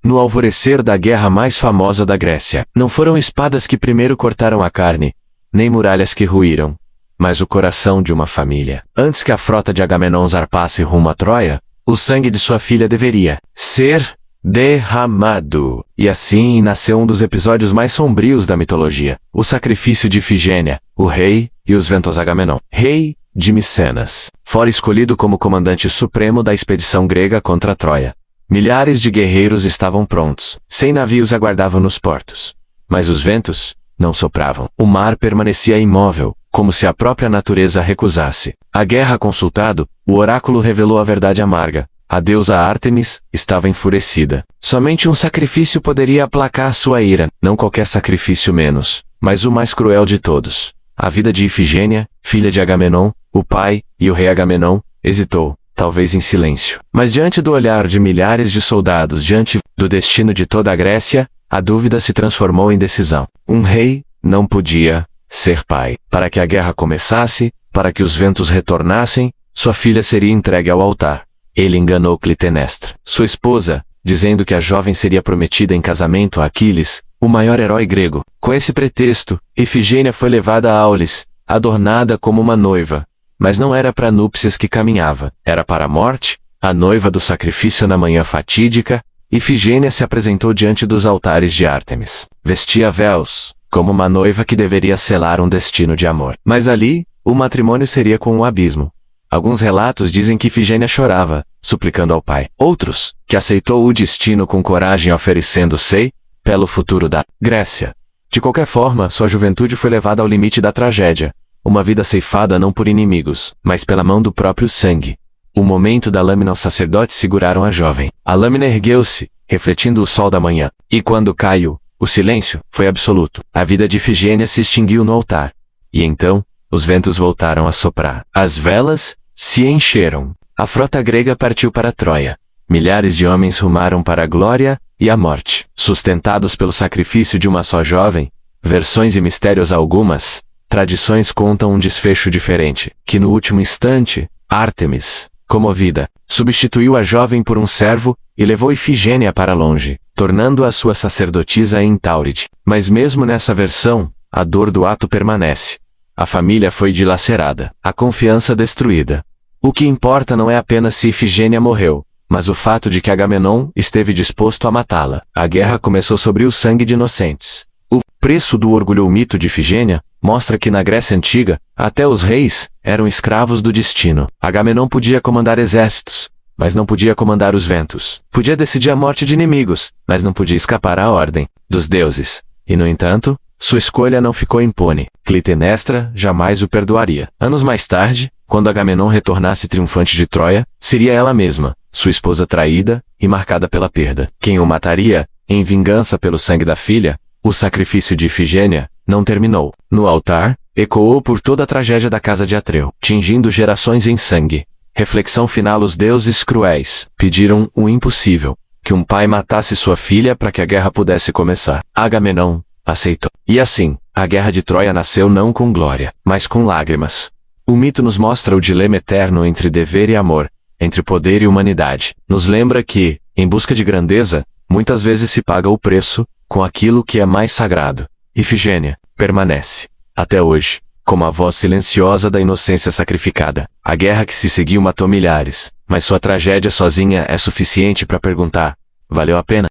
no alvorecer da guerra mais famosa da Grécia. Não foram espadas que primeiro cortaram a carne, nem muralhas que ruíram, mas o coração de uma família. Antes que a frota de Agamenon zarpasse rumo a Troia, o sangue de sua filha deveria ser derramado. E assim nasceu um dos episódios mais sombrios da mitologia, o sacrifício de Ifigênia, o rei, e os ventos Agamenon, rei de Micenas, fora escolhido como comandante supremo da expedição grega contra Troia. Milhares de guerreiros estavam prontos, 100 navios aguardavam nos portos. Mas os ventos não sopravam. O mar permanecia imóvel, como se a própria natureza recusasse. A guerra consultado, o oráculo revelou a verdade amarga. A deusa Ártemis estava enfurecida. Somente um sacrifício poderia aplacar sua ira, não qualquer sacrifício menos, mas o mais cruel de todos. A vida de Ifigênia, filha de Agamenon, o pai, e o rei Agamenon, hesitou, talvez em silêncio. Mas diante do olhar de milhares de soldados, diante do destino de toda a Grécia, a dúvida se transformou em decisão. Um rei não podia ser pai. Para que a guerra começasse, para que os ventos retornassem, sua filha seria entregue ao altar. Ele enganou Clitemnestra, sua esposa, dizendo que a jovem seria prometida em casamento a Aquiles, o maior herói grego. Com esse pretexto, Ifigênia foi levada a Aulis, adornada como uma noiva. Mas não era para núpcias que caminhava, era para a morte, a noiva do sacrifício na manhã fatídica. Ifigênia se apresentou diante dos altares de Ártemis. Vestia véus, como uma noiva que deveria selar um destino de amor. Mas ali, o matrimônio seria com um abismo. Alguns relatos dizem que Ifigênia chorava, suplicando ao pai. Outros, que aceitou o destino com coragem oferecendo-se pelo futuro da Grécia. De qualquer forma, sua juventude foi levada ao limite da tragédia. Uma vida ceifada não por inimigos, mas pela mão do próprio sangue. O momento da lâmina os sacerdotes seguraram a jovem. A lâmina ergueu-se, refletindo o sol da manhã. E quando caiu, o silêncio foi absoluto. A vida de Ifigênia se extinguiu no altar. E então, os ventos voltaram a soprar. As velas se encheram. A frota grega partiu para Troia. Milhares de homens rumaram para a glória e a morte. Sustentados pelo sacrifício de uma só jovem, versões e mistérios algumas, tradições contam um desfecho diferente, que no último instante, Ártemis, comovida, substituiu a jovem por um servo e levou Ifigênia para longe, tornando-a sua sacerdotisa em Tauride. Mas mesmo nessa versão, a dor do ato permanece. A família foi dilacerada, a confiança destruída. O que importa não é apenas se Ifigênia morreu, mas o fato de que Agamenon esteve disposto a matá-la. A guerra começou sobre o sangue de inocentes. O preço do orgulho. O mito de Ifigênia mostra que na Grécia Antiga, até os reis eram escravos do destino. Agamenon podia comandar exércitos, mas não podia comandar os ventos. Podia decidir a morte de inimigos, mas não podia escapar à ordem dos deuses. E no entanto, sua escolha não ficou impune. Clitemnestra jamais o perdoaria. Anos mais tarde, quando Agamenon retornasse triunfante de Troia, seria ela mesma, sua esposa traída e marcada pela perda, quem o mataria, em vingança pelo sangue da filha. O sacrifício de Ifigênia não terminou. No altar, ecoou por toda a tragédia da casa de Atreu, tingindo gerações em sangue. Reflexão final. Os deuses cruéis pediram o impossível, que um pai matasse sua filha para que a guerra pudesse começar. Agamenon aceitou. E assim, a guerra de Troia nasceu não com glória, mas com lágrimas. O mito nos mostra o dilema eterno entre dever e amor, entre poder e humanidade. Nos lembra que, em busca de grandeza, muitas vezes se paga o preço com aquilo que é mais sagrado. Ifigênia permanece, até hoje, como a voz silenciosa da inocência sacrificada. A guerra que se seguiu matou milhares, mas sua tragédia sozinha é suficiente para perguntar: valeu a pena?